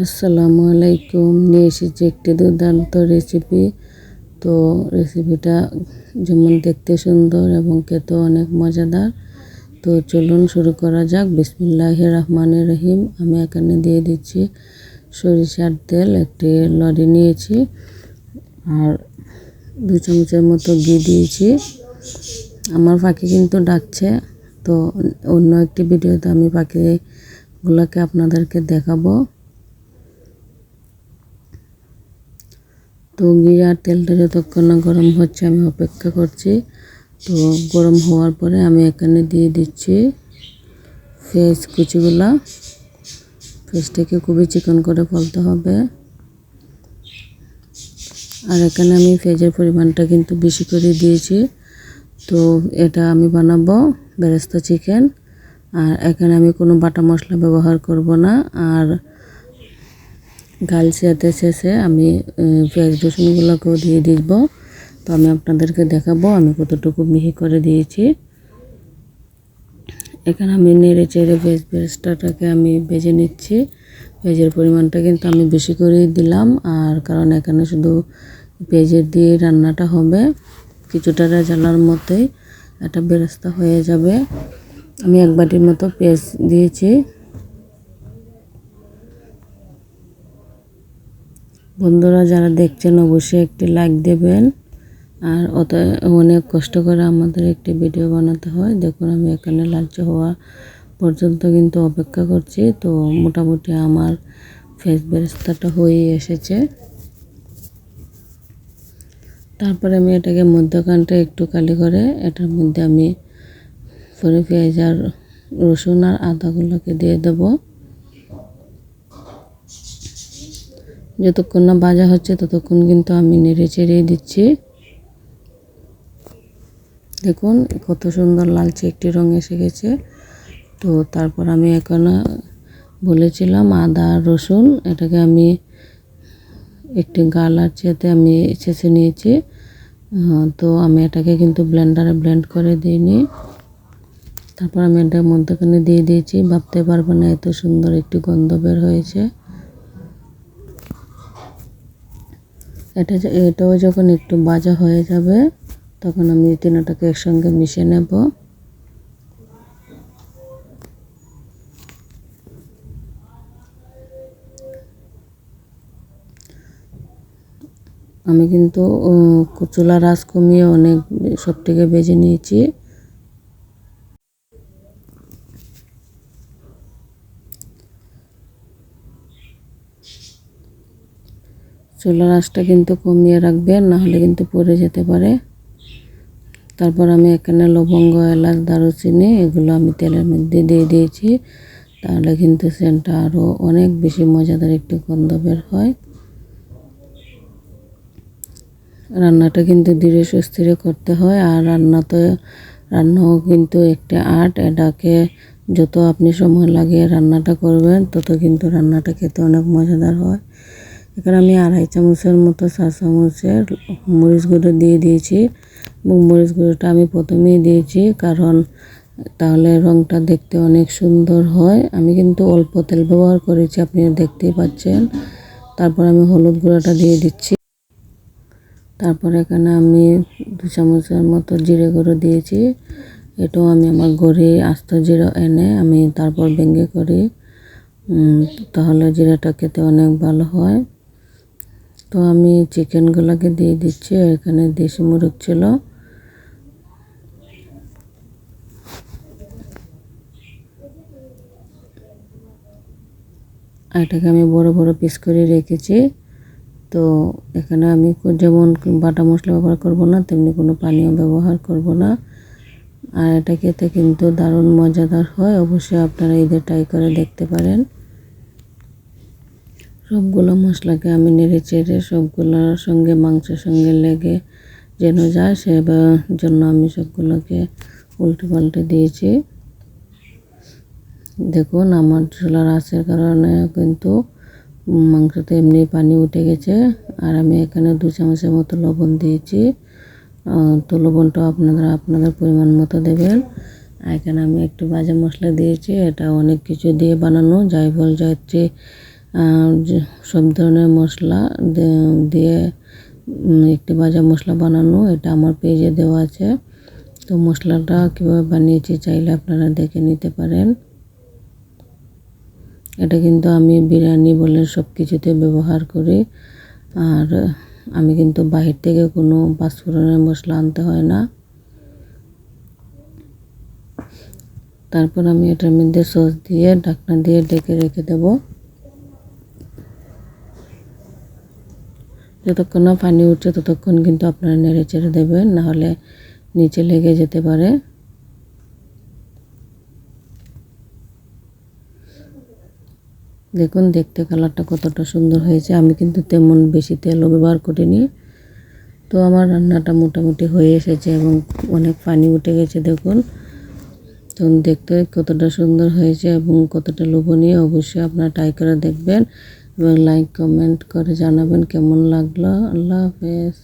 আসসালামু আলাইকুম। নিয়ে এসেছি একটি দুর্দান্ত রেসিপি। তো রেসিপিটা যেমন দেখতে সুন্দর এবং খেতে অনেক মজাদার। তো চলুন শুরু করা যাক। বিসমিল্লাহির রহমানির রহিম। আমি এখানে দিয়ে দিচ্ছি সরিষার তেল, একটি লরি নিয়েছি আর 2 চামচের মতো ঘি দিয়েছি। আমার পাখি কিন্তু ডাকছে, তো অন্য একটি ভিডিওতে আমি পাখিগুলোকে আপনাদেরকে দেখাবো। তো ঘি আর তেলটা যতক্ষণ না গরম হচ্ছে আমি অপেক্ষা করছি। তো গরম হওয়ার পরে আমি এখানে দিয়ে দিচ্ছি পেঁয়াজ কুচিগুলা। পেঁয়াজটাকে খুবই চিকন করে ফেলতে হবে। আর এখানে আমি পেঁয়াজের পরিমাণটা কিন্তু বেশি করে দিয়েছি। তো এটা আমি বানাবো বেরেস্তা চিকেন। আর এখানে আমি কোনো বাটা মশলা ব্যবহার করব না। আর গালছিয়াতে শেষে আমি পেঁয়াজ রসুনগুলোকেও দিয়ে দিব। তো আমি আপনাদেরকে দেখাবো আমি কতটুকু মিহি করে দিয়েছি। এখানে আমি নেড়ে চেড়ে পেঁয়াজটাকে আমি ভেজে নিচ্ছি। পেঁয়াজের পরিমাণটা কিন্তু আমি বেশি করেই দিলাম, আর কারণ এখানে শুধু পেঁয়াজের দিয়ে রান্নাটা হবে, কিছুটা রেজালার মতোই এটা বেরেস্তা হয়ে যাবে। আমি 1 বাটির মতো পেঁয়াজ দিয়েছি। বন্ধুরা যারা দেখছেন অবশ্যই একটি লাইক দেবেন। আর অনেক কষ্ট করে আমাদের একটি ভিডিও বানাতে হয়। দেখুন আমি এখানে লালচে হওয়া পর্যন্ত কিন্তু অপেক্ষা করছি। তো মোটামুটি আমার পেঁয়াজ বেরেস্তাটা হয়ে এসেছে। তারপরে আমি এটাকে মধ্যখানটা একটু কালি করে এটার মধ্যে আমি পরে পেঁয়াজ আর রসুন আর আদাগুলোকে দিয়ে দেবো। যতক্ষণ না ভাজা হচ্ছে ততক্ষণ কিন্তু আমি নেড়ে চেড়ে দিচ্ছি। দেখুন কত সুন্দর লালচে একটি রং এসে গেছে। তো তারপর আমি এখন বলেছিলাম আদা আর রসুন, এটাকে আমি একটি গালার চেতে আমি ছেঁচে নিয়েছি। তো আমি এটাকে কিন্তু ব্লেন্ডারে ব্লেন্ড করে দিইনি। তারপর আমি এটার মধ্যখানে দিয়ে দিয়েছি। ভাবতে পারবো না এত সুন্দর একটি গন্ধ বের হয়েছে। এটাও যখন একটু ভাজা হয়ে যাবে তখন আমি তিনটাকে একসঙ্গে মিশিয়ে নেব। আমি কিন্তু চুলার আঁচ কমিয়ে অনেক সবটিকে ভেজে নিয়েছি। চুলার আঁচটা কিন্তু কমিয়ে রাখবেন, নাহলে কিন্তু পুড়ে যেতে পারে। তারপর আমি এখানে লবঙ্গ, এলাচ, দারুচিনি এগুলো আমি তেলের মধ্যে দিয়ে দিয়েছি। তাহলে কিন্তু সেন্টটা আরও অনেক বেশি মজাদার একটি গন্ধ বের হয়। রান্নাটা কিন্তু ধীরে সুস্থিরে করতে হয়। আর রান্নাও কিন্তু একটা আর্ট। এটাকে যত আপনি সময় লাগিয়ে রান্নাটা করবেন তত কিন্তু রান্নাটা খেতে অনেক মজাদার হয়। এখানে আমি 2.5 চামচের মতো 4 চামচের মরিচ গুঁড়ো দিয়ে দিয়েছি। এবং মরিচ গুঁড়োটা আমি প্রথমেই দিয়েছি কারণ তাহলে রঙটা দেখতে অনেক সুন্দর হয়। আমি কিন্তু অল্প তেল ব্যবহার করেছি, আপনি দেখতেই পাচ্ছেন। তারপর আমি হলুদ গুঁড়োটা দিয়ে দিচ্ছি। তারপর এখানে আমি 2 চামচের মতো জিরে গুঁড়ো দিয়েছি। এটাও আমি আমার ঘরে আস্ত জিরা এনে আমি তারপর ভেঙে করি, তাহলে জিরাটা খেতে অনেক ভালো হয়। তো আমি চিকেনগুলোকে দিয়ে দিচ্ছি। এখানে দেশি মুরগ ছিল। এটাকে আমি বড় বড় পিস করে রেখেছি। তো এখানে আমি যেমন বাটা মশলা ব্যবহার করব না, তেমনি কোনো পানীয় ব্যবহার করব না। আর এটা খেতে কিন্তু দারুণ মজাদার হয়। অবশ্যই আপনারা ঈদে ট্রাই করে দেখতে পারেন। সবগুলো মশলাকে আমি নেড়ে চেড়ে সবগুলোর সঙ্গে মাংসের সঙ্গে লেগে যেন যায় সে জন্য আমি সবগুলোকে উল্টে পাল্টে দিয়েছি। দেখুন আমার চুলার আঁচের কারণে কিন্তু মাংসতে এমনি পানি উঠে গেছে। আর আমি এখানে 2 চামচের মতো লবণ দিয়েছি। তো লবণটা আপনাদের পরিমাণ মতো দেবেন। এখানে আমি একটু ভাজা মশলা দিয়েছি। এটা অনেক কিছু দিয়ে বানানো, জায়ফল, জয়ত্রী, সব ধরনের মশলা দিয়ে একটি ভাজা মশলা বানানো, এটা আমার পেজে দেওয়া আছে। তো মশলাটা কীভাবে বানিয়েছি চাইলে আপনারা দেখে নিতে পারেন। এটা কিন্তু আমি বিরিয়ানি বলে সব কিছুতে ব্যবহার করি। আর আমি কিন্তু বাহির থেকে কোনো পাঁচফোড়নের মশলা আনতে হয় না। তারপর আমি এটার মধ্যে সস দিয়ে ঢাকনা দিয়ে ঢেকে রেখে দেব। যতক্ষণ না পানি উঠছে ততক্ষণ কিন্তু আপনারা নেড়ে চেড়ে দেবেন, নাহলে নিচে লেগে যেতে পারে। দেখুন দেখতে কালারটা কতটা সুন্দর হয়েছে। আমি কিন্তু তেমন বেশি তেলও ব্যবহার করিনি। তো আমার রান্নাটা মোটামুটি হয়ে এসেছে এবং অনেক পানি উঠে গেছে দেখুন। তো দেখতে কতটা সুন্দর হয়েছে এবং কতটা লোভনীয়, অবশ্যই আপনারা ট্রাই করে দেখবেন এবং লাইক কমেন্ট করে জানাবেন কেমন লাগলো। আল্লাহ হাফেজ।